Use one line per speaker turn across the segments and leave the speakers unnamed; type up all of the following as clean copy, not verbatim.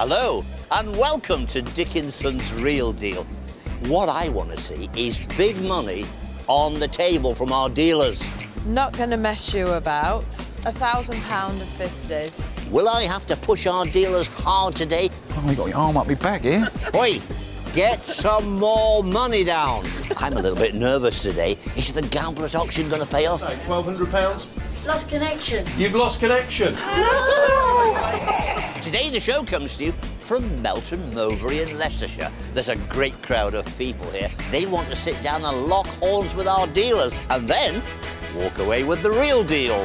Hello, and welcome to Dickinson's Real Deal. What I want to see is big money on the table from our dealers.
Not going to mess you about. £1,000 of 50s.
Will I have to push our dealers hard today?
Oh, you got your arm up my back here.
Oi, get some more money down. I'm a little bit nervous today. Is the gambler's auction going to pay off?
£1,200.
Lost connection.
You've lost connection.
Today the show comes to you from Melton, Mowbray in Leicestershire. There's a great crowd of people here. They want to sit down and lock horns with our dealers and then walk away with the real deal.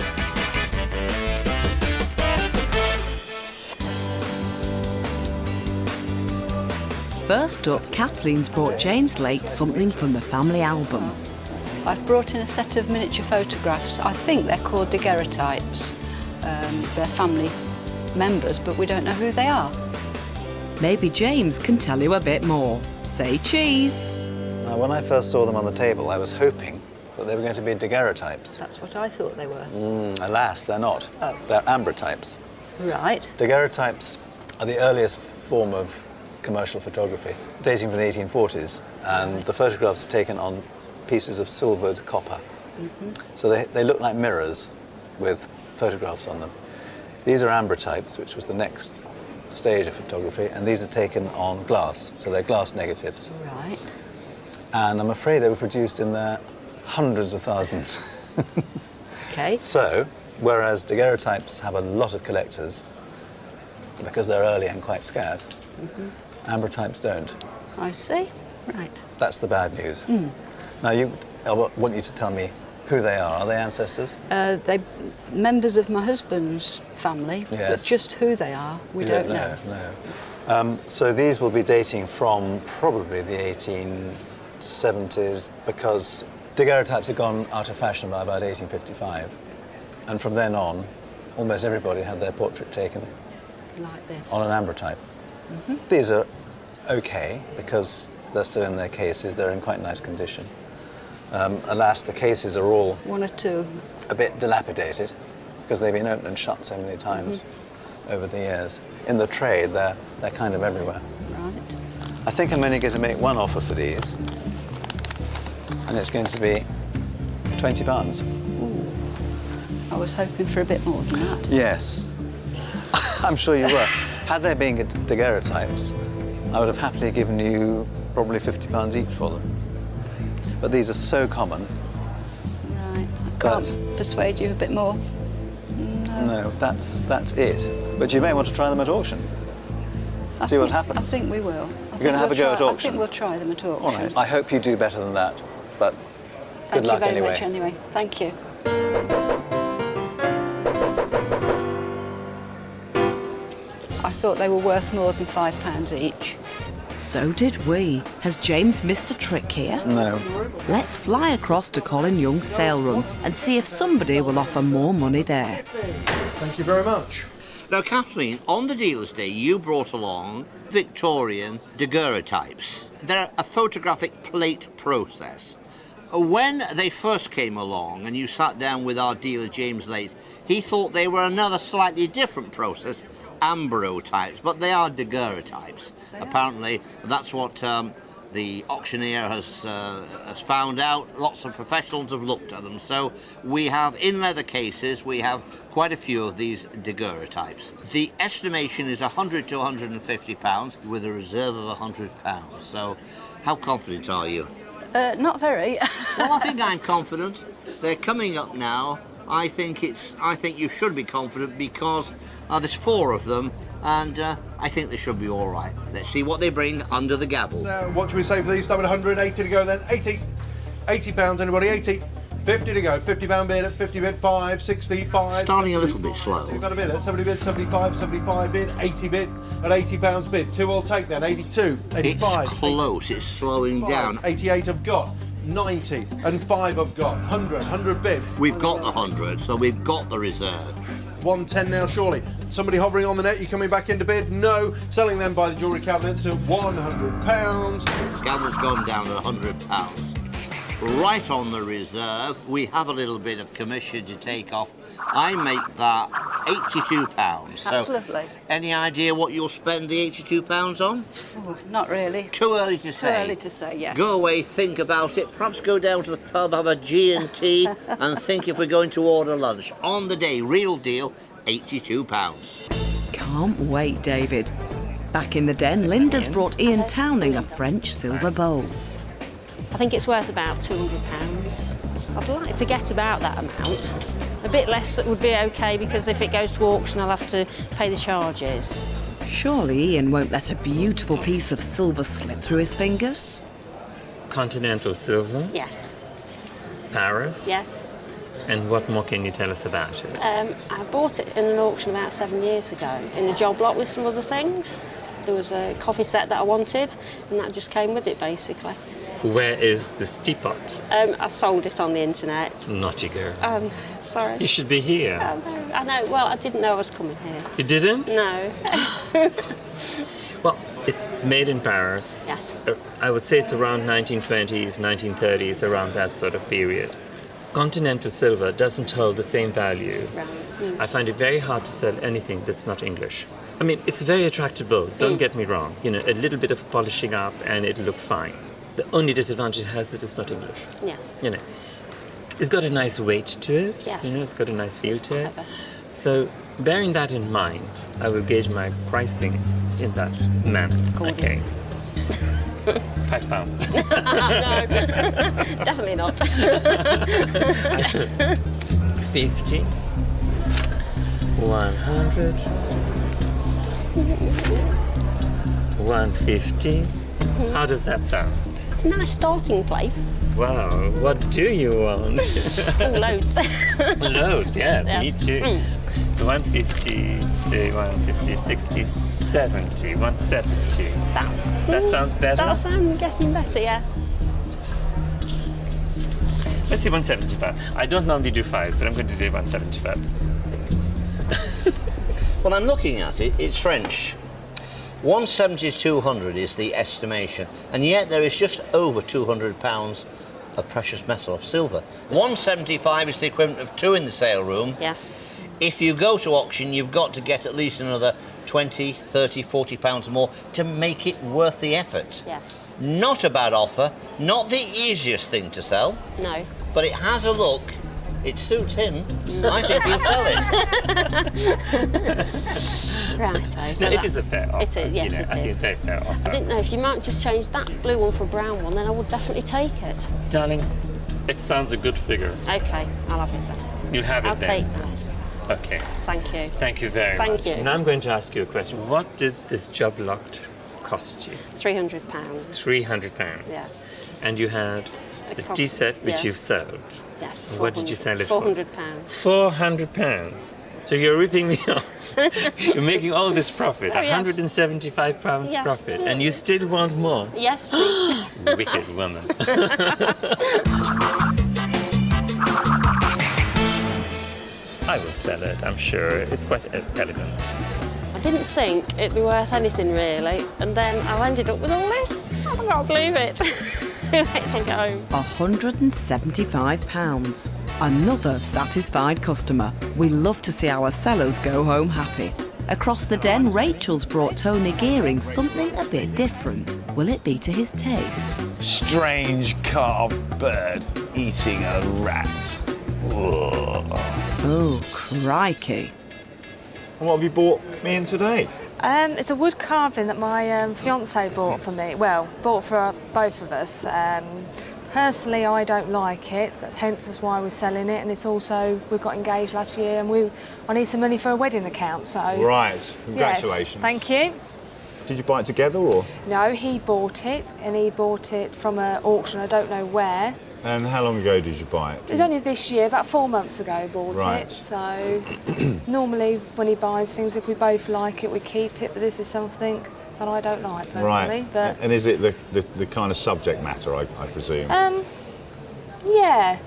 First up, Kathleen's brought James Lake something from the family album.
I've brought in a set of miniature photographs. I think they're called Daguerreotypes. They're family members, but we don't know who they are.
Maybe James can tell you a bit more. Say cheese.
When I first saw them on the table, I was hoping that they were going to be daguerreotypes.
That's what I thought they were.
Alas, they're not.
Oh.
They're ambrotypes.
Right.
Daguerreotypes are the earliest form of commercial photography, dating from the 1840s, and the photographs are taken on pieces of silvered copper. So they look like mirrors with photographs on them. These are ambrotypes, which was the next stage of photography, and these are taken on glass, so they're glass negatives.
Right.
And I'm afraid they were produced in their hundreds of thousands.
Okay.
So, whereas daguerreotypes have a lot of collectors, because they're early and quite scarce, ambrotypes don't.
I see. Right.
That's the bad news. Now, I want you to tell me who they are. Are they ancestors?
They're members of my husband's family,
Yes.
but just who they are, we
You
don't know.
No. So these will be dating from probably the 1870s, because daguerreotypes had gone out of fashion by about 1855. And from then on, almost everybody had their portrait taken
Like this.
on an ambrotype. These are okay, because they're still in their cases. They're in quite nice condition. Alas, the cases are all
One or two.
a bit dilapidated, because they've been opened and shut so many times over the years. In the trade, they're kind of everywhere.
Right.
I think I'm only going to make one offer for these, and it's going to be £20.
I was hoping for a bit more than that.
Yes. I'm sure you were. Had there been daguerreotypes, I would have happily given you probably £50 each for them. But these are so common.
Right. I can't persuade you a bit more.
No, that's it. But you may want to try them at auction. See what happens.
I think we will.
You're going to have a go at
I
auction?
think we'll try them at auction.
All right. I hope you do better than that, but good luck
Thank you very
anyway.
much anyway. Thank you. I thought they were worth more than £5 each.
So did we. Has James missed a trick here?
No.
Let's fly across to Colin Young's sale room and see if somebody will offer more money there.
Thank you very much.
Now, Kathleen, on the dealer's day, you brought along Victorian daguerreotypes. They're a photographic plate process. When they first came along and you sat down with our dealer, James Lake, he thought they were another slightly different process, Ambrotypes, but they are daguerreotypes. Apparently, that's what the auctioneer has found out. Lots of professionals have looked at them. So we have, in leather cases, we have quite a few of these daguerreotypes. The estimation is £100 to £150 with a reserve of £100. So how confident are you?
Not very.
Well, I think I'm confident. They're coming up now. I think you should be confident because there's 4 of them, and I think they should be all right. Let's see what they bring under the gavel.
So what should we say for these? Start with 180 to go then. 80. £80, anybody? 80. 50 to go. £50 bid at 50 bid, 5, 65.
Starting a little bit slow.
So you've got a bid at 70 bid, 75, 75 bid, 80 bid at £80 bid. 2 all take then. 82, 85.
It's close. It's slowing
85,
down.
88 have got. 90 and 5 have got. 100 bid.
We've got the 100, so we've got the reserve.
110 now, surely. Somebody hovering on the net, you coming back into bid? No. Selling them by the jewellery cabinets at £100.
Gavel's gone down at £100. Right on the reserve, we have a little bit of commission to take off. I make that £82.
That's
So,
lovely.
any idea what you'll spend the £82 on?
Oh, not really.
Too early to say.
Too early to say, yes.
Go away, think about it. Perhaps go down to the pub, have a G&T, and think if we're going to order lunch. On the day, real deal, £82.
Can't wait, David. Back in the den, Linda's brought Ian Towning a French silver bowl.
I think it's worth about £200. I'd like to get about that amount. A bit less would be okay, because if it goes to auction, I'll have to pay the charges.
Surely Ian won't let a beautiful piece of silver slip through his fingers?
Continental silver,
Yes.
Paris.
Yes.
And what more can you tell us about it?
I bought it in an auction about 7 years ago in a job lot with some other things. There was a coffee set that I wanted, and that just came with it, basically.
Where is this teapot?
I sold it on the internet.
Naughty girl.
Sorry.
You should be here.
I know. Well, I didn't know I was coming here.
You didn't?
No.
Well, it's made in Paris.
Yes.
I would say it's around 1920s, 1930s, around that sort of period. Continental silver doesn't hold the same value.
Right.
I find it very hard to sell anything that's not English. I mean, it's a very attractive bowl, don't get me wrong. You know, a little bit of polishing up and it'll look fine. The only disadvantage it has that it's not English.
Yes.
You know, it's got a nice weight to it.
Yes.
You know, it's got a nice feel to it.
clever.
So, bearing that in mind, I will gauge my pricing in that manner.
According.
Okay. £5.
No, definitely not.
50. 100. 150. How does that sound?
It's a nice starting place.
Wow, what do you want?
Oh, loads.
Loads, yes, me
Yes.
too. 150, say 150, 60, 70, 170.
That
sounds better?
I'm getting better, yeah.
Let's say 175. I don't normally do 5, but I'm going to do 175.
Well, I'm looking at it, it's French. 170 to 200 is the estimation, and yet there is just over £200 of precious metal, of silver. 175 is the equivalent of 2 in the sale room.
Yes.
If you go to auction, you've got to get at least another 20, 30, 40 pounds more to make it worth the effort.
Yes.
Not a bad offer, not the easiest thing to sell,
No.
but it has a look. It suits him. I think he'll sell it.
Right. So
No, it is a fair offer.
It is, yes,
you know,
it
I think
is.
it's a very fair offer.
I didn't know if you might just change that blue one for a brown one, then I would definitely take it.
Darling, it sounds a good figure.
Okay, I'll have it then.
You'll have it
I'll
then.
take that.
Okay.
Thank you.
Thank you very much.
Thank you.
Now I'm going to ask you a question. What did this job lot cost you?
£300.
£300.
Yes.
And you had
It
the
cost-
tea set which
yes.
you've sold.
Yes. For
What did you sell it for?
£400.
£400. So you're ripping me off. You're making all this profit,
Oh, yes.
£175
Yes.
profit, and you still want more.
Yes, please.
Wicked woman. I will sell it, I'm sure. It's quite elegant.
I didn't think it'd be worth anything really, and then I ended up with all this. I can't believe it. Let's all go.
£175. Another satisfied customer. We love to see our sellers go home happy. Across the den, Rachel's brought Tony Gearing something a bit different. Will it be to his taste?
Strange carved bird eating a rat. Ugh.
Oh, crikey.
And what have you bought me in today?
It's a wood carving that my fiancé bought for me. Well, bought for both of us. Personally, I don't like it. Hence, that's why we're selling it. And it's also we got engaged last year, and I need some money for a wedding account. So
Right,
yes,
congratulations.
thank you.
Did you buy it together or?
No, he bought it, and he bought it from an auction. I don't know where.
And how long ago did you buy it?
It was only this year, about 4 months ago, he bought
Right.
it. So normally, when he buys things, if we both like it, we keep it. But this is something that I don't like personally.
Right.
But
And is it the kind of subject matter, I presume?
yeah.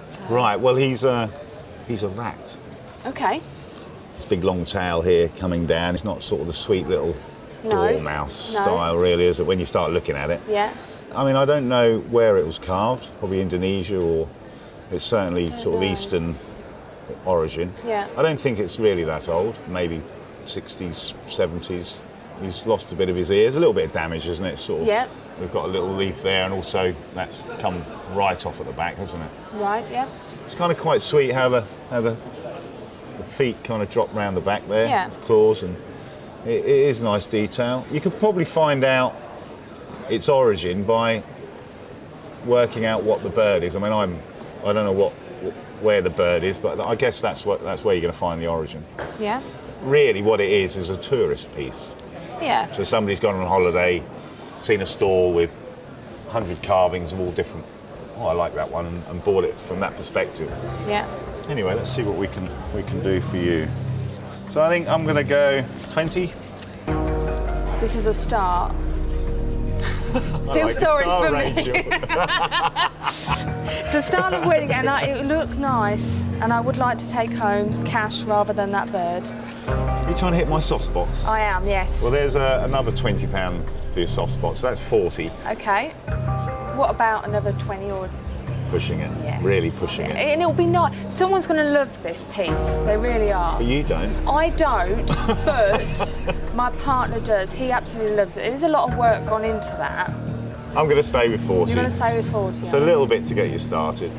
So,
Right. Well, he's a rat.
Okay.
It's a big long tail here coming down. It's not sort of the sweet little
No.
dormouse
No.
style, really, is it? When you start looking at it.
Yeah.
I mean, I don't know where it was carved. Probably Indonesia, or it's certainly sort of
know.
Eastern origin.
Yeah.
I don't think it's really that old, maybe 60s, 70s. He's lost a bit of his ears, a little bit of damage, isn't it? Sort of.
Yeah.
We've got a little leaf there, and also that's come right off at the back, hasn't it?
Right, yeah.
It's kind of quite sweet how the feet kind of drop round the back there,
Yeah.
his claws, and it is nice detail. You could probably find out its origin by working out what the bird is. I mean, I don't know where the bird is, but I guess that's where you're going to find the origin.
Yeah.
Really, what it is a tourist piece.
Yeah.
So somebody's gone on holiday, seen a store with 100 carvings of all different. Oh, I like that one, and bought it from that perspective.
Yeah.
Anyway, let's see what we can do for you. So I think I'm going to go 20.
This is a start. Feel
like the
sorry
star,
for
Rachel.
me. It's a start of winning, and it looked nice, and I would like to take home cash rather than that bird.
Are you trying to hit my soft spots?
I am, yes.
Well, there's another £20 for your soft spots, so that's 40.
Okay. What about another 20 or...
Pushing it,
Yeah.
really pushing it.
And it'll be nice. Someone's going to love this piece. They really are.
But you don't.
I don't, but my partner does. He absolutely loves it. There's a lot of work gone into that.
I'm going to stay with 40.
You're going to stay with 40.
It's a little bit to get you started.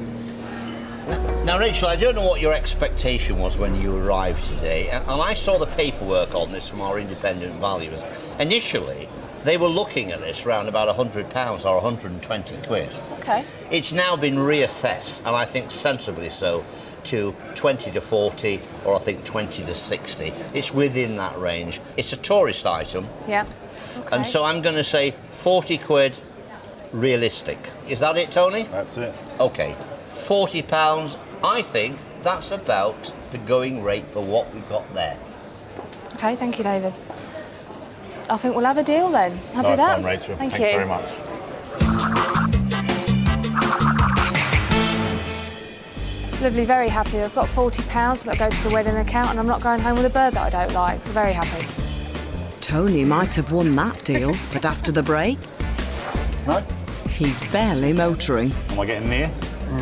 Now, Rachel, I don't know what your expectation was when you arrived today, and I saw the paperwork on this from our independent valuers. Initially, they were looking at this around about £100 or 120 quid.
Okay.
It's now been reassessed, and I think sensibly so, to 20 to 40, or I think 20 to 60. It's within that range. It's a tourist item,
Yeah. Okay.
and so I'm going to say 40 quid realistic. Is that it, Tony?
That's it.
Okay, £40, I think that's about the going rate for what we've got there.
Okay, thank you, David. I think we'll have a deal then. Happy with
Nice
that?
one, Rachel.
Thank
Thanks
you.
very much.
Lovely, very happy. I've got £40 that go to the wedding account, and I'm not going home with a bird that I don't like, so very happy.
Tony might have won that deal, but after the break,
No?
he's barely motoring.
Am I getting near?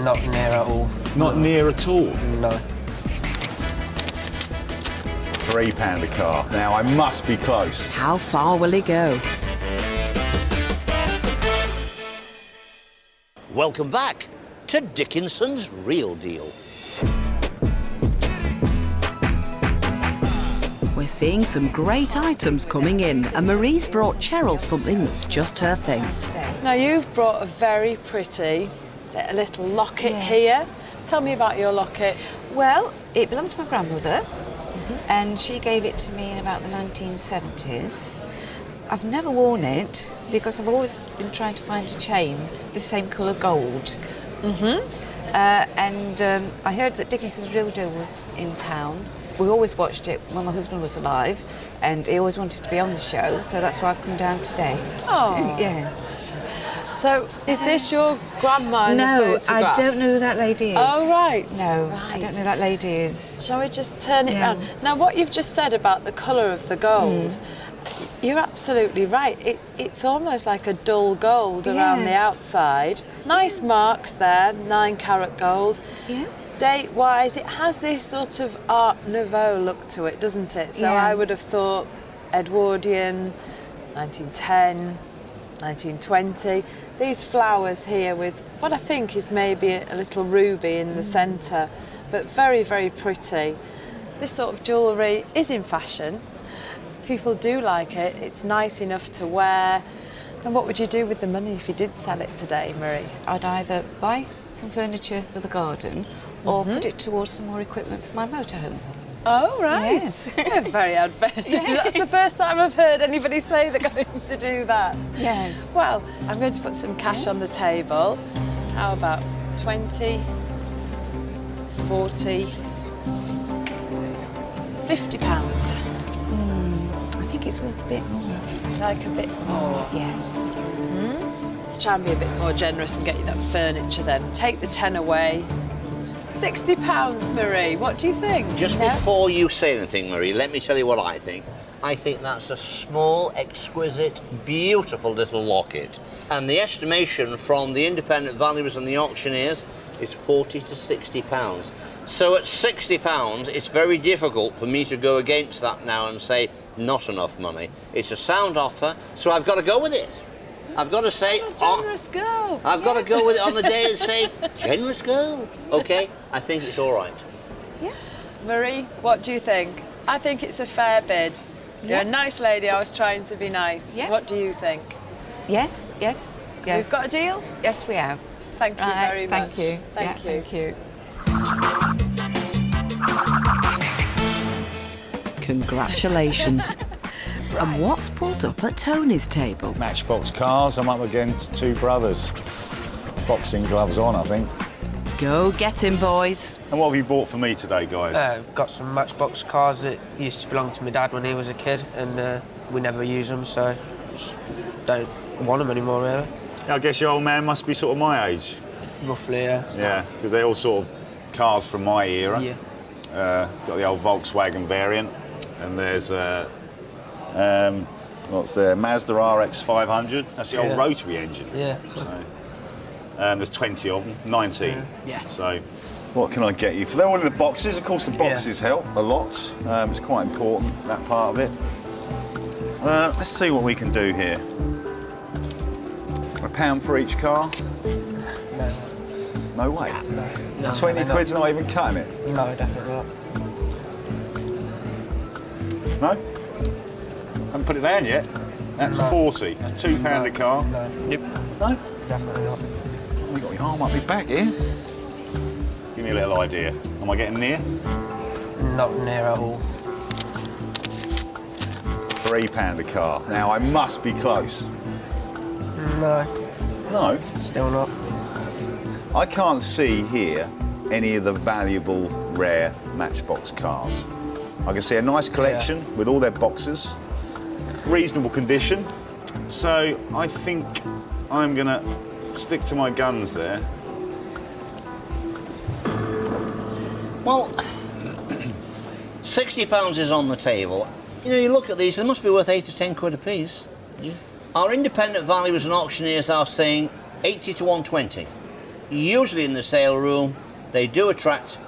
Not near at all.
Not near at all.
No.
£3 a car. Now I must be close.
How far will he go?
Welcome back to Dickinson's Real Deal.
We're seeing some great items coming in, and Marie's brought Cheryl something that's just her thing.
Now you've brought a very pretty little locket here. Tell me about your locket.
Well, it belonged to my grandmother, and she gave it to me in about the 1970s. I've never worn it because I've always been trying to find a chain the same colour gold. I heard that Dickinson's Real Deal was in town. We always watched it when my husband was alive, and he always wanted to be on the show, so that's why I've come down today.
Oh.
Yeah.
So, is this your grandma in the
No,
photograph?
I don't know who that lady is.
Oh, right.
No,
Right.
I don't know who that lady is.
Shall we just turn it
Yeah.
round? Now, what you've just said about the colour of the gold, you're absolutely right. It's almost like a dull gold around
Yeah.
the outside. Nice marks there, 9-carat gold.
Yeah.
Date-wise, it has this sort of Art Nouveau look to it, doesn't it? So
Yeah.
I would have thought Edwardian, 1910, 1920. These flowers here with what I think is maybe a little ruby in the centre, but very, very pretty. This sort of jewellery is in fashion. People do like it. It's nice enough to wear. And what would you do with the money if you did sell it today, Marie?
I'd either buy some furniture for the garden or put it towards some more equipment for my motorhome.
Oh, right.
Yes.
Yeah, very advantageous. That's the first time I've heard anybody say they're going to do that.
Yes.
Well, I'm going to put some cash on the table. How about 20, 40, £50?
I think it's worth a bit more.
Like a bit more.
Yes.
Let's try and be a bit more generous and get you that furniture then. Take the 10 away. £60, Marie. What do you think?
Just before you say anything, Marie, let me tell you what I think. I think that's a small, exquisite, beautiful little locket. And the estimation from the independent valuers and the auctioneers is £40 to £60. So at £60, it's very difficult for me to go against that now and say, not enough money. It's a sound offer, so I've got to go with it. I've got to say...
Generous girl.
I've got to go with it on the day and say, generous girl. OK, I think it's all right.
Yeah. Marie, what do you think? I think it's a fair bid. You're a nice lady, I was trying to be nice.
Yeah.
What do you think?
Yes, yes, yes.
We've got a deal?
Yes, we have.
Thank you very much.
Thank you.
Thank you.
Thank you.
Congratulations. And what's pulled up at Tony's table?
Matchbox cars. I'm up against two brothers. Boxing gloves on, I think.
Go get him, boys.
And what have you bought for me today, guys?
Got some Matchbox cars that used to belong to my dad when he was a kid, and we never use them, so just don't want them anymore, really.
Yeah, I guess your old man must be sort of my age.
Roughly, yeah.
Yeah, because they're all sort of cars from my era.
Yeah.
Got the old Volkswagen variant, and there's what's there? Mazda RX 500. That's the old rotary engine.
Yeah.
So, there's 20 of them, 19.
Yeah.
So, what can I get you? They're all in the boxes. Of course, the boxes help a lot. It's quite important, that part of it. Let's see what we can do here. £1 for each car?
No.
No way.
No,
20 quid's not even cutting it?
No, definitely not.
No? Haven't put it down yet. That's 40. That's £2 a car.
No. Yep.
No?
Definitely not.
We've got your arm up your back here. Give me a little idea. Am I getting near?
Not near at all.
£3 a car. Now, I must be close.
No.
No?
Still not.
I can't see here any of the valuable, rare Matchbox cars. I can see a nice collection with all their boxes, reasonable condition. So I think I'm gonna stick to my guns there.
Well, £60 is on the table. You know, you look at these, they must be worth 8 to 10 quid a piece. Yeah. Our independent valuers and auctioneers are saying 80 to 120. Usually in the sale room, they do attract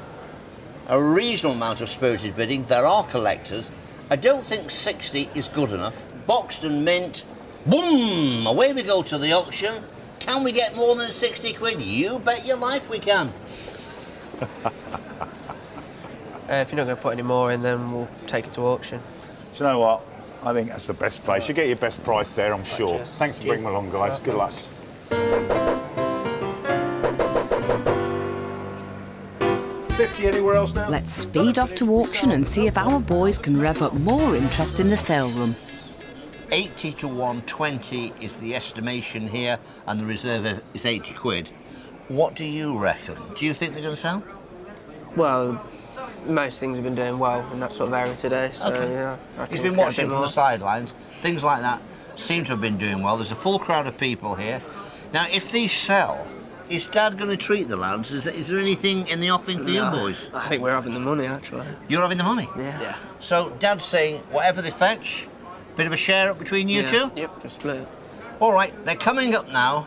a reasonable amount of spirited bidding. There are collectors. I don't think 60 is good enough. Boxed and mint, boom, away we go to the auction. Can we get more than 60 quid? You bet your life we can.
If you're not going to put any more in, then we'll take it to auction.
Do you know what? I think that's the best place. You get your best price there, I'm sure.
Cheers.
Thanks for bringing me along, guys. Good luck.
£50 anywhere else now?
Let's speed off to auction and see if our boys can rev up more interest in the sale room.
80 to 120 is the estimation here, and the reserve is 80 quid. What do you reckon? Do you think they're going to sell?
Well, most things have been doing well in that sort of area today, so yeah.
He's been watching from the sidelines. Things like that seem to have been doing well. There's a full crowd of people here. Now, if these sell, is Dad going to treat the lads? Is there anything in the offing for you boys?
I think we're having the money, actually.
You're having the money?
Yeah.
So Dad's saying, whatever they fetch, bit of a share up between you two?
Yep, just split it.
All right, they're coming up now.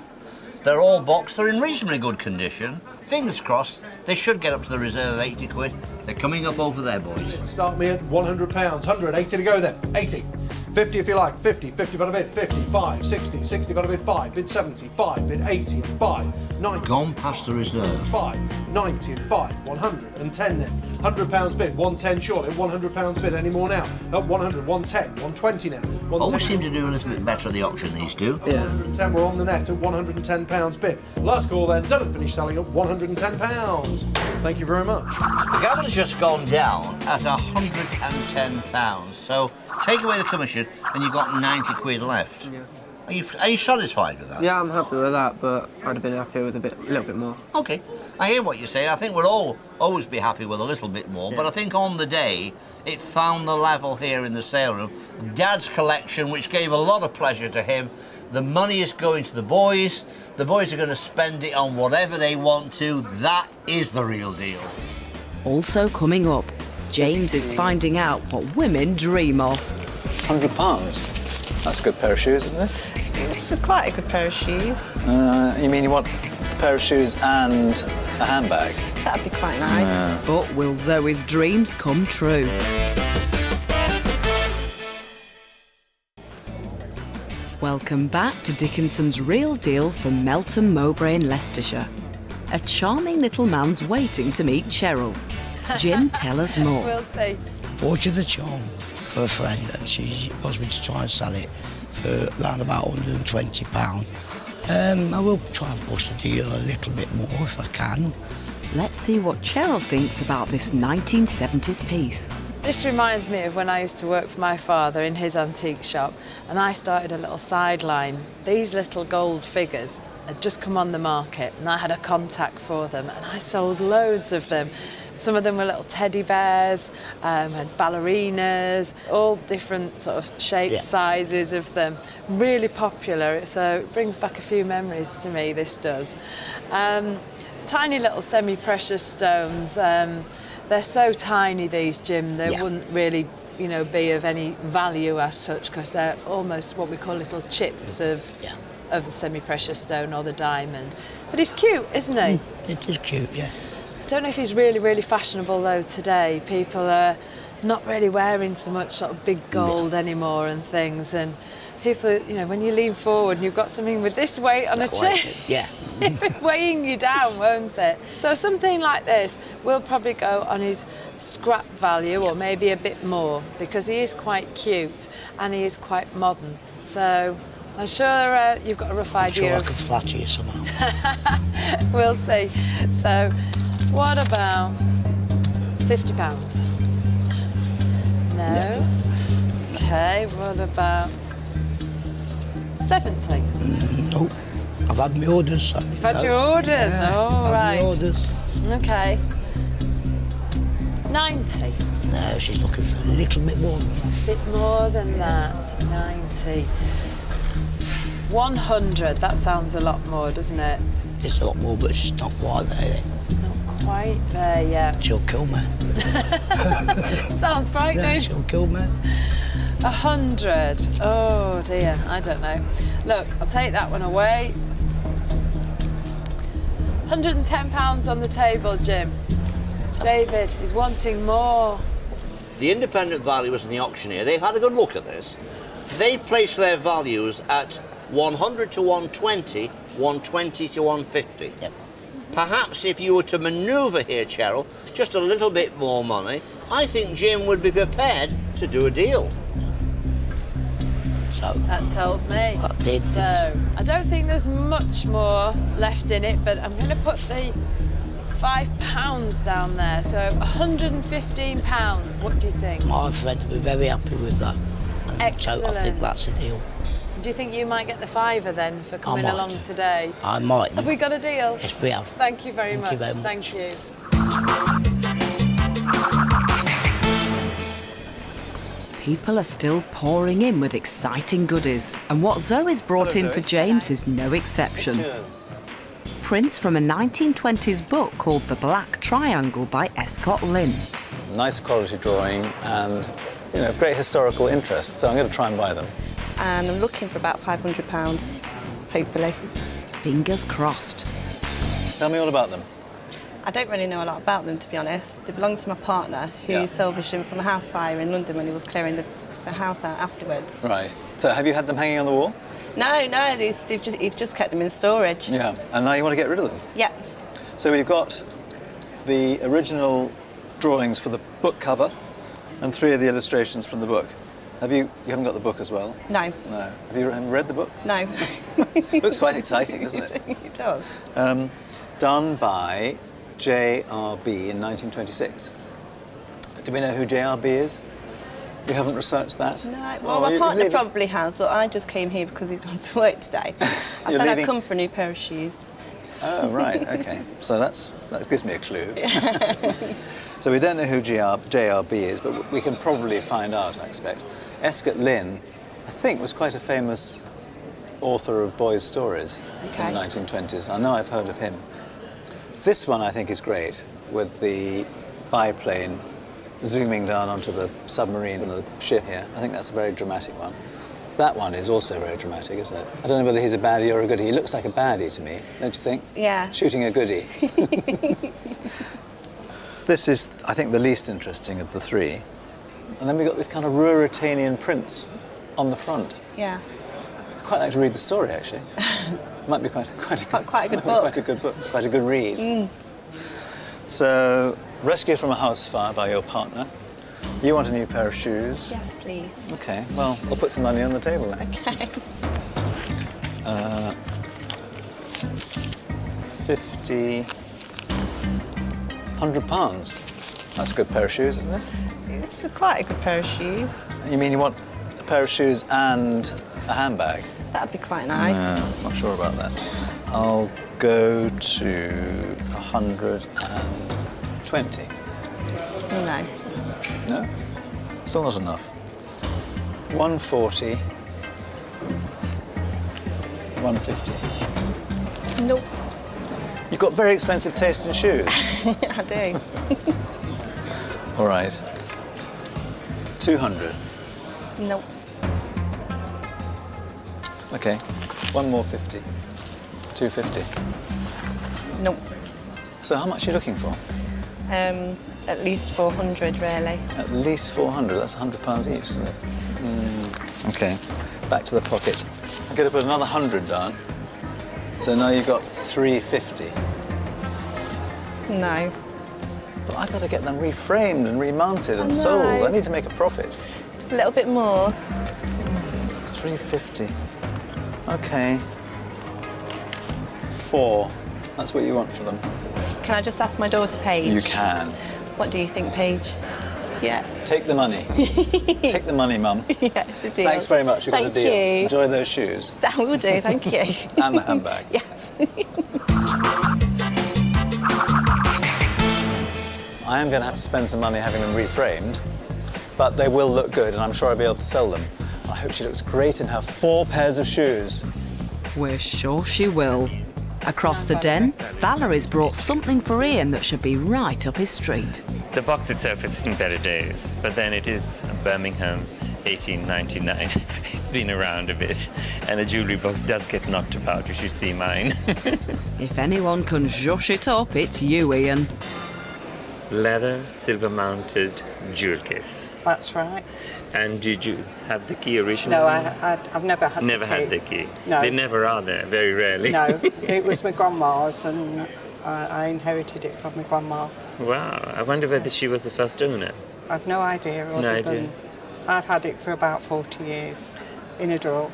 They're all boxed. They're in reasonably good condition. Fingers crossed, they should get up to the reserve of 80 quid. They're coming up over there, boys.
Start me at £100. 100, 80 to go then. 80. 50 if you like. 50, 50 by a bid. 55, 60, 60 by a bid. 5, bid 70, 5, bid 80 and 5, 90.
Gone past the reserve.
5, 90 and 5, 110 then. £100 bid, 110 short. At £100 bid, any more now? At 100, 110, 120 now. 110.
Always seem to do a little bit better at the auction, these two.
Yeah.
110, we're on the net at £110 bid. Last call then, done and finished selling at £110. Thank you very much.
The gavel's just gone down at £110. So take away the commission and you've got 90 quid left.
Yeah.
Are you satisfied with that?
Yeah, I'm happy with that, but I'd have been happier with a little bit more.
OK. I hear what you're saying. I think we'll all always be happy with a little bit more, but I think on the day, it found the level here in the sale room. Dad's collection, which gave a lot of pleasure to him. The money is going to the boys. The boys are going to spend it on whatever they want to. That is the real deal.
Also coming up, James is finding out what women dream of.
£100? That's a good pair of shoes, isn't it?
It's quite a good pair of shoes.
You mean you want a pair of shoes and a handbag?
That'd be quite nice.
But will Zoe's dreams come true? Welcome back to Dickinson's Real Deal from Melton, Mowbray in Leicestershire. A charming little man's waiting to meet Cheryl. Jim, tell us more.
We'll see.
Bought you the charm for a friend and she wants me to try and sell it for around about £120. I will try and push the deal a little bit more if I can.
Let's see what Cheryl thinks about this 1970s piece.
This reminds me of when I used to work for my father in his antique shop, and I started a little sideline. These little gold figures had just come on the market, and I had a contact for them, and I sold loads of them. Some of them were little teddy bears, had ballerinas, all different sort of shapes, sizes of them. Really popular, so it brings back a few memories to me, this does. Tiny little semi-precious stones. They're so tiny, these, Jim, they wouldn't really, be of any value as such, because they're almost what we call little chips of the semi-precious stone or the diamond. But he's cute, isn't he?
It is cute, yeah.
I don't know if he's really, really fashionable, though, today. People are not really wearing so much sort of big gold anymore and things, and people, when you lean forward and you've got something with this weight on a chair, weighing you down, won't it? So something like this will probably go on his scrap value or maybe a bit more, because he is quite cute and he is quite modern. So I'm sure you've got a rough idea.
I'm sure I can flatter you somehow.
We'll see. So what about £50? No. Okay, what about 70?
Nope. I've had my orders. So
You've had your orders? Oh, right.
My orders.
Okay. 90?
No, she's looking for a little bit more than that.
A bit more than that. 90. 100. That sounds a lot more, doesn't it?
It's a lot more, but she's not quite there.
Not quite there yet.
She'll kill me.
Sounds frightening.
Yeah, she'll kill me.
100. Oh dear, I don't know. Look, I'll take that one away. £110 on the table, Jim. David is wanting more.
The independent valuers and the auctioneer, they've had a good look at this. They place their values at 100 to 120, 120 to 150.
Yep.
Perhaps if you were to manoeuvre here, Cheryl, just a little bit more money, I think Jim would be prepared to do a deal.
So
that told me.
That did.
So I don't think there's much more left in it, but I'm going to put the £5 down there. So £115. What do you think?
My friend will be very happy with that.
Excellent.
So I think that's a deal.
Do you think you might get the £5 then for coming along today?
I might.
Have we got a deal?
Yes, we have.
Thank you very much.
Thank you very much.
Thank you.
People are still pouring in with exciting goodies, and what Zoe's brought in for James is no exception. Prints from a 1920s book called The Black Triangle by Escott Lynn.
Nice quality drawing and, of great historical interest, so I'm going to try and buy them.
And I'm looking for about £500, hopefully.
Fingers crossed.
Tell me all about them.
I don't really know a lot about them, to be honest. They belong to my partner, who salvaged them from a house fire in London when he was clearing the house out afterwards.
Right. So have you had them hanging on the wall?
No, you've just kept them in storage.
Yeah. And now you want to get rid of them?
Yeah.
So we've got the original drawings for the book cover and 3 of the illustrations from the book. You haven't got the book as well?
No.
No. Have you read the book?
No.
Looks quite exciting, doesn't it?
It does.
Done by J.R.B. in 1926. Do we know who J.R.B. is? You haven't researched that?
No. Well, my partner probably has, but I just came here because he's gone to work today. I said I'd come for a new pair of shoes.
Oh, right, OK. So that gives me a clue. So we don't know who J.R.B. is, but we can probably find out, I expect. Escott Lynn, I think, was quite a famous author of boys' stories in the 1920s. I know I've heard of him. This one, I think, is great, with the biplane zooming down onto the submarine and the ship here. I think that's a very dramatic one. That one is also very dramatic, isn't it? I don't know whether he's a baddie or a goodie. He looks like a baddie to me, don't you think?
Yeah.
Shooting a goodie. This is, I think, the least interesting of the three. And then we've got this kind of Ruritanian prints on the front.
Yeah.
I'd quite like to read the story, actually. Might be quite a good book.
Quite a good book.
Quite a good read. So, rescued from a house fire by your partner. You want a new pair of shoes?
Yes, please.
Okay, well, we'll put some money on the table then.
Okay.
50, £100. That's a good pair of shoes, isn't it?
This is quite a good pair of shoes.
You mean you want a pair of shoes and a handbag?
That'd be quite nice.
No, not sure about that. I'll go to 120.
No.
No? Still not enough. 140. 150.
Nope.
You've got very expensive taste in shoes.
I do.
All right. 200.
Nope.
Okay. One more 50. 250.
Nope.
So how much are you looking for?
At least 400, really.
At least 400. That's £100 each, isn't it? Okay. Back to the pocket. I'm going to put another 100 down. So now you've got 350.
No.
But I've got to get them reframed and remounted and sold. I need to make a profit.
Just a little bit more.
350. Okay. 4. That's what you want for them.
Can I just ask my daughter, Paige?
You can.
What do you think, Paige? Yeah.
Take the money. Take the money, Mum.
Yeah, it's a deal.
Thanks very much. We've got a
Thank
deal.
you.
Enjoy those shoes.
That will do, thank you.
And the handbag.
Yes.
I am going to have to spend some money having them reframed, but they will look good and I'm sure I'll be able to sell them. I hope she looks great in her 4 pairs of shoes.
We're sure she will. Across the den, Valerie's brought something for Ian that should be right up his street.
The box itself is in better days, but then it is Birmingham 1899. It's been around a bit, and a jewellery box does get knocked about. You should see mine.
If anyone can zhush it up, it's you, Ian.
Leather, silver-mounted jewel case.
That's right.
And did you have the key originally?
No, I've never had
Never
the key.
had the key.
No.
They never are there, very rarely.
No, it was my grandma's and I inherited it from my grandma.
Wow, I wonder whether she was the first owner.
I've no idea other than I've had it for about 40 years in a drawer.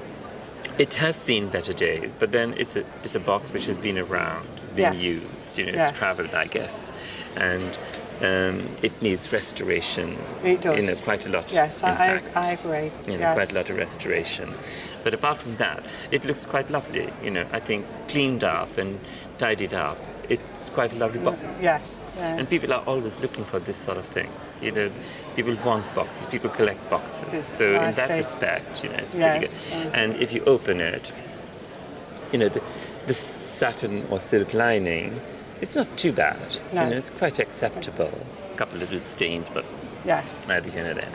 It has seen better days, but then it's a box which has been around, it's been used, you know, it's travelled, I guess. And it needs restoration.
It does.
You know, quite a lot.
Yes, I agree.
You know, quite a lot of restoration. But apart from that, it looks quite lovely. You know, I think cleaned up and tidied up. It's quite a lovely box.
Yes. Yeah.
And people are always looking for this sort of thing. You know, people want boxes, people collect boxes. So in that respect, you know, it's pretty good. And if you open it, you know, the satin or silk lining, it's not too bad.
No.
You know, it's quite acceptable. A couple of little stains, but neither here nor there.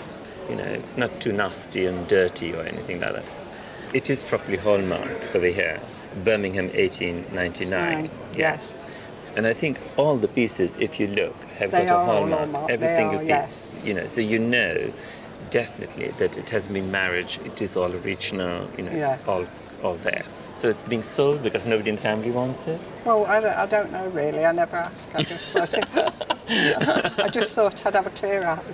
You know, it's not too nasty and dirty or anything like that. It is properly hallmarked over here. Birmingham 1899.
Yes.
And I think all the pieces, if you look, have got a hallmark. Every single piece.
Yes.
You know, so you know definitely that it has been marriage. It is all original. You know, it's all there. So it's being sold because nobody in the family wants it?
Well, I don't know really. I never ask. I just thought I just thought I'd have a clear out.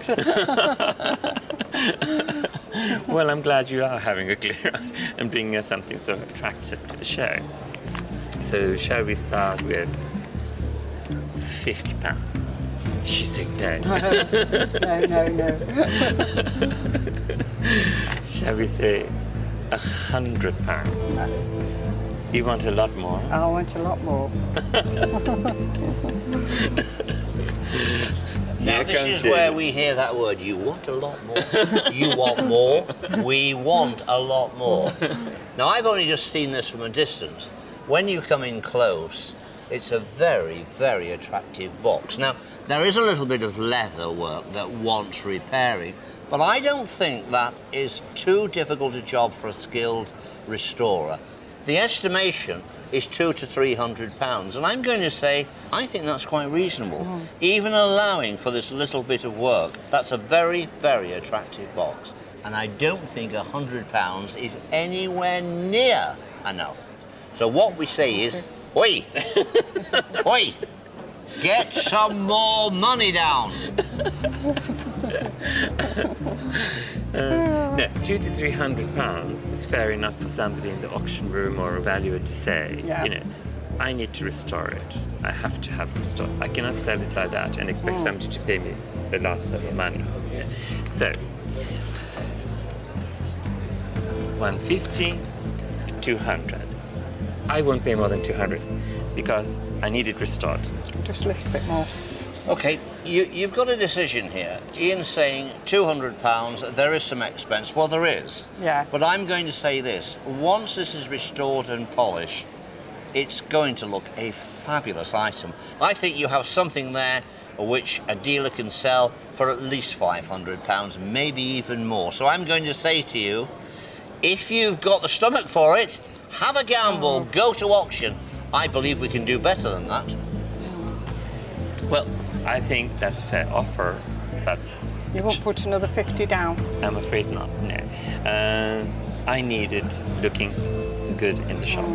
Well, I'm glad you are having a clear out and bringing us something so attractive to the show. So shall we start with £50? She's saying no.
No.
Shall we say £100? You want a lot more?
I want a lot more.
Now this is where we hear that word, you want a lot more. You want more, we want a lot more. Now I've only just seen this from a distance. When you come in close, it's a very, very attractive box. Now, there is a little bit of leather work that wants repairing, but I don't think that is too difficult a job for a skilled restorer. The estimation is £200 to £300. And I'm going to say, I think that's quite reasonable. Even allowing for this little bit of work, that's a very, very attractive box. And I don't think £100 is anywhere near enough. So what we say is, oi, oi, get some more money down.
No, £200 to £300 is fair enough for somebody in the auction room or a valuer to say, you know, I need to restore it. I have to restore it. I cannot sell it like that and expect somebody to pay me the last sum of money. Yeah. So, 150, 200. I won't pay more than 200 because I need it restored.
Just a little bit more.
OK, you've got a decision here. Ian's saying £200, there is some expense. Well, there is.
Yeah.
But I'm going to say this. Once this is restored and polished, it's going to look a fabulous item. I think you have something there which a dealer can sell for at least £500, maybe even more. So I'm going to say to you, if you've got the stomach for it, have a gamble, go to auction. I believe we can do better than that.
Well, I think that's a fair offer, but...
You won't put another 50 down?
I'm afraid not, no. I need it looking good in the shop.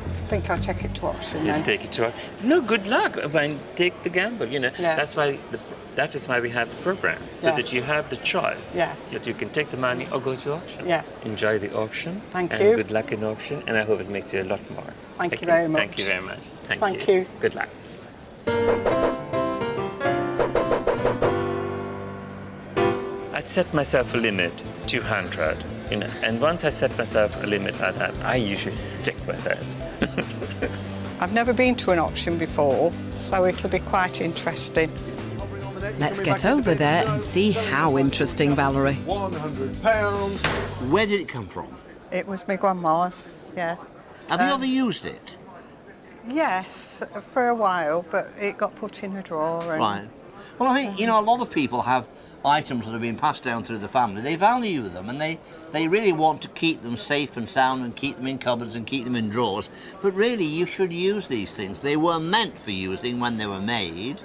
I think I'll take it to auction
You
then.
take it to auction. No, good luck. I mean, take the gamble, you know.
Yeah.
That is why we have the program, so that you have the choice.
Yeah.
That you can take the money or go to auction.
Yeah.
Enjoy the auction.
Thank
and
you.
Good luck in auction, and I hope it makes you a lot more.
Thank you very much.
Thank you very much.
Thank you.
Good luck. I'd set myself a limit, 200, you know, and once I set myself a limit like that, I usually stick with it.
I've never been to an auction before, so it'll be quite interesting.
Let's get over there and see how interesting, Valerie.
£100.
Where did it come from?
It was my grandma's, yeah.
Have you ever used it?
Yes, for a while, but it got put in a drawer. And
Right. Well, I think, you know, a lot of people have items that have been passed down through the family. They value them and they really want to keep them safe and sound and keep them in cupboards and keep them in drawers. But really, you should use these things. They were meant for using when they were made.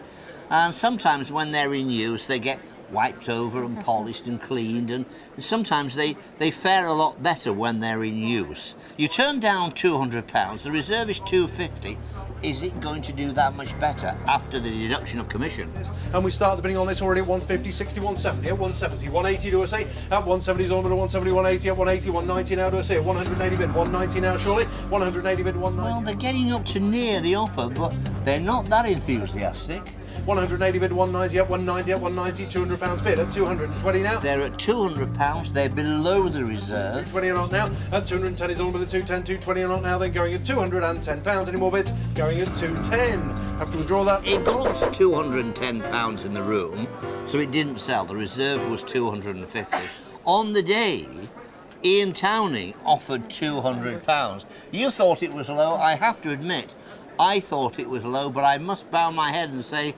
And sometimes when they're in use, they get wiped over and polished and cleaned, and sometimes they fare a lot better when they're in use. You turn down £200, the reserve is £250. Is it going to do that much better after the deduction of commission?
And we start the bidding on this already at 150, 60, 170, at 170, 180 do I say? At 170 is on at 170, 180, at 180, 190 now do I say? At 180 bid, 190 now surely? 180 bid, 190.
Well, they're getting up to near the offer, but they're not that enthusiastic.
180 bid, 190, at 190, at 190, £200 bid, at 220 now.
They're at £200, they're below the reserve.
220 or not now, at 210 is on with the 210, 220 or not now, then going at £210. Any more bids? Going at 210. Have to withdraw that.
It got up to £210 in the room, so it didn't sell. The reserve was £250. On the day, Ian Towning offered £200. You thought it was low. I have to admit, I thought it was low, but I must bow my head and say,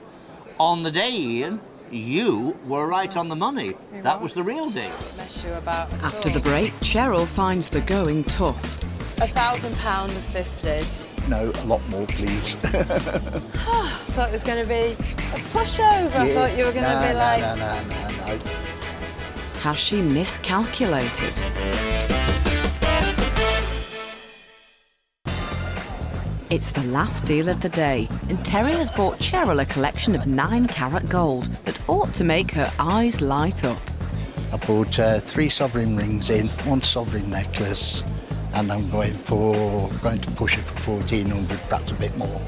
on the day, Ian, you were right on the money. That was the real deal.
Mess you about at
After
all.
the break, Cheryl finds the going tough.
£1,000 of 50s.
No, a lot more, please.
I thought it was going to be a pushover. I thought you were going to be like...
No.
Has she miscalculated? It's the last deal of the day, and Terry has bought Cheryl a collection of 9-carat gold that ought to make her eyes light up.
I bought 3 sovereign rings in, 1 sovereign necklace, and I'm going to push it for 1,400, perhaps a bit more.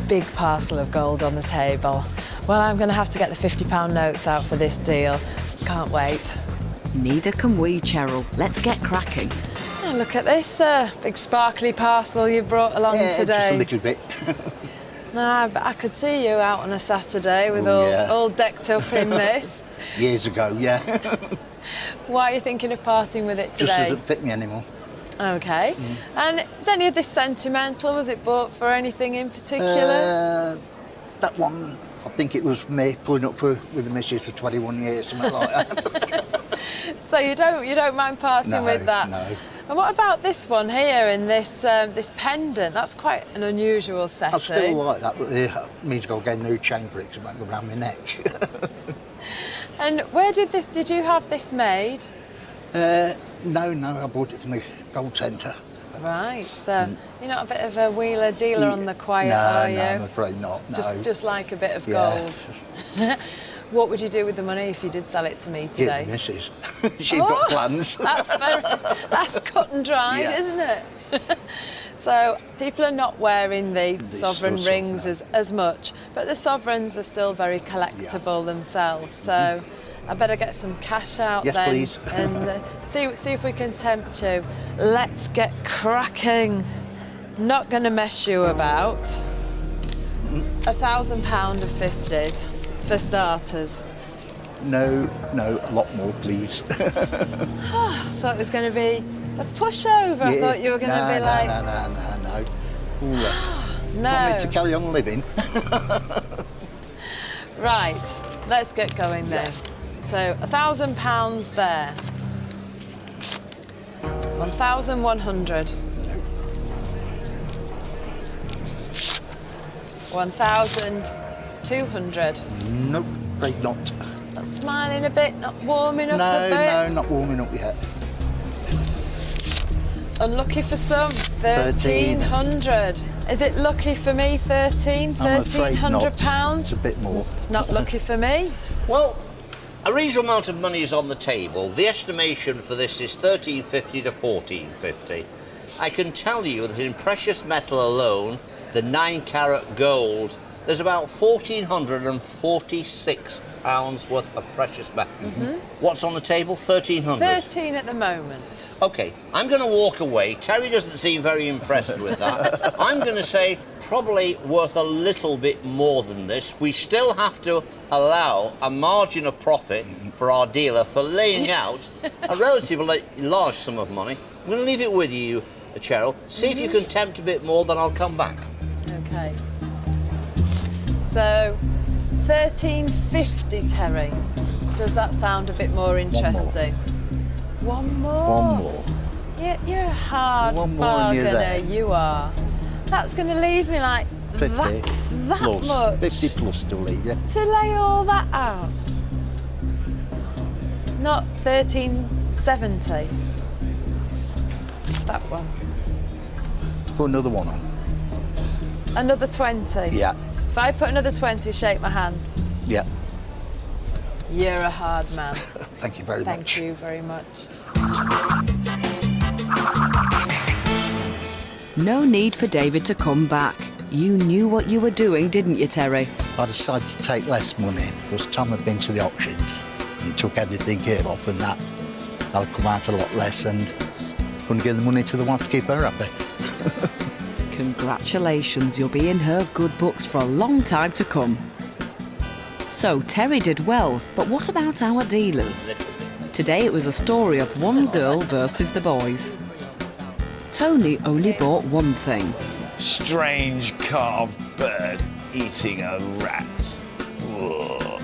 Big parcel of gold on the table. Well, I'm going to have to get the £50 notes out for this deal. Can't wait.
Neither can we, Cheryl. Let's get cracking.
Oh, look at this big sparkly parcel you brought along today.
Just a little bit.
No, but I could see you out on a Saturday with all decked up in this.
Years ago, yeah.
Why are you thinking of parting with it today?
Just doesn't fit me anymore.
OK. And is any of this sentimental? Was it bought for anything in particular?
That one, I think it was me pulling up with the missus for 21 years, something like that.
So you don't mind parting with that?
No.
And what about this one here in this this pendant? That's quite an unusual setting.
I still like that, but it means I'll get a new chain for it because it won't go around my neck.
And where did you have this made?
No, I bought it from the gold centre.
Right, so you're not a bit of a wheeler dealer on the quiet, are you?
No, I'm afraid not, no.
Just like a bit of gold. What would you do with the money if you did sell it to me today?
Give the missus. She's got plans.
That's cut and dried, isn't it? So people are not wearing the sovereign rings as much, but the sovereigns are still very collectible themselves. So I better get some cash out then,
please.
and see if we can tempt you. Let's get cracking. Not going to mess you about. £1,000 of 50s for starters.
No, a lot more, please.
I thought it was going to be a pushover. I thought you were going to be like...
No. Ooh,
no.
Want me to carry on living?
Right, let's get going then. So £1,000 there. 1,100. 1,200.
Nope, afraid not.
Not smiling a bit, not warming up a bit?
No, not warming up yet.
Unlucky for some, 1,300. Is it lucky for me, £1,300?
It's a bit more.
It's not lucky for me.
Well, a reasonable amount of money is on the table. The estimation for this is £1,350 to £1,450. I can tell you that in precious metal alone, the 9-carat gold, there's about £1,446 worth of precious metal. What's on the table? 1,300.
13 at the moment.
OK, I'm going to walk away. Terry doesn't seem very impressed with that. I'm going to say probably worth a little bit more than this. We still have to allow a margin of profit for our dealer for laying out a relatively large sum of money. I'm going to leave it with you, Cheryl. See if you can tempt a bit more, then I'll come back.
OK. So, 1,350, Terry. Does that sound a bit more interesting? One more? You're a hard bargainer, you are. That's going to leave me like
50
that
plus.
much.
50 plus to leave you.
To lay all that out. Not 1,370. That one.
Put another one on.
Another 20?
Yeah.
If I put another 20, shake my hand.
Yeah.
You're a hard man.
Thank you very much.
Thank you very much.
No need for David to come back. You knew what you were doing, didn't you, Terry?
I decided to take less money because Tom had been to the auctions and took everything here off, and that'll come out a lot less, and couldn't give the money to the wife to keep her happy.
Congratulations, you'll be in her good books for a long time to come. So Terry did well, but what about our dealers? Today it was a story of one girl versus the boys. Tony only bought one thing.
Strange carved bird eating a rat. Whoa.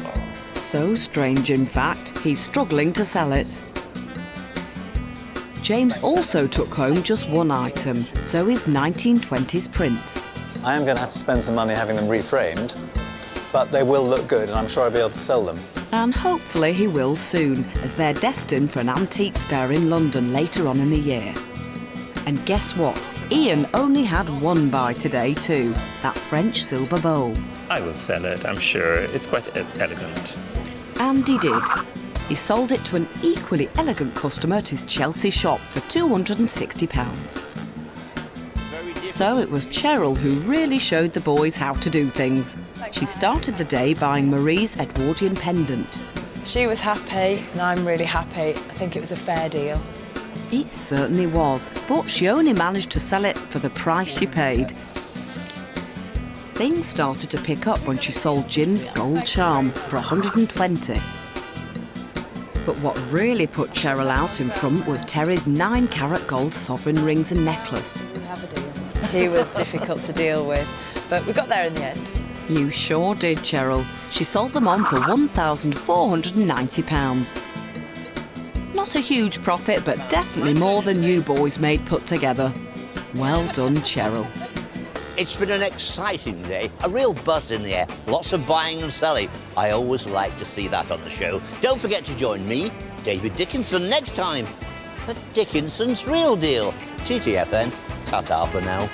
So strange, in fact, he's struggling to sell it. James also took home just one item, so his 1920s prints.
I am going to have to spend some money having them reframed, but they will look good and I'm sure I'll be able to sell them.
And hopefully he will soon, as they're destined for an antiques fair in London later on in the year. And guess what? Ian only had one buy today too, that French silver bowl.
I will sell it, I'm sure. It's quite elegant.
And he did. He sold it to an equally elegant customer at his Chelsea shop for £260. So it was Cheryl who really showed the boys how to do things. She started the day buying Marie's Edwardian pendant.
She was happy, and I'm really happy. I think it was a fair deal.
It certainly was, but she only managed to sell it for the price she paid. Things started to pick up when she sold Jim's gold charm for £120. But what really put Cheryl out in front was Terry's 9-carat gold sovereign rings and necklace.
We have a deal. He was difficult to deal with, but we got there in the end.
You sure did, Cheryl. She sold them on for £1,490. Not a huge profit, but definitely more than you boys made put together. Well done, Cheryl.
It's been an exciting day, a real buzz in the air, lots of buying and selling. I always like to see that on the show. Don't forget to join me, David Dickinson, next time for Dickinson's Real Deal. TTFN, ta-ta for now.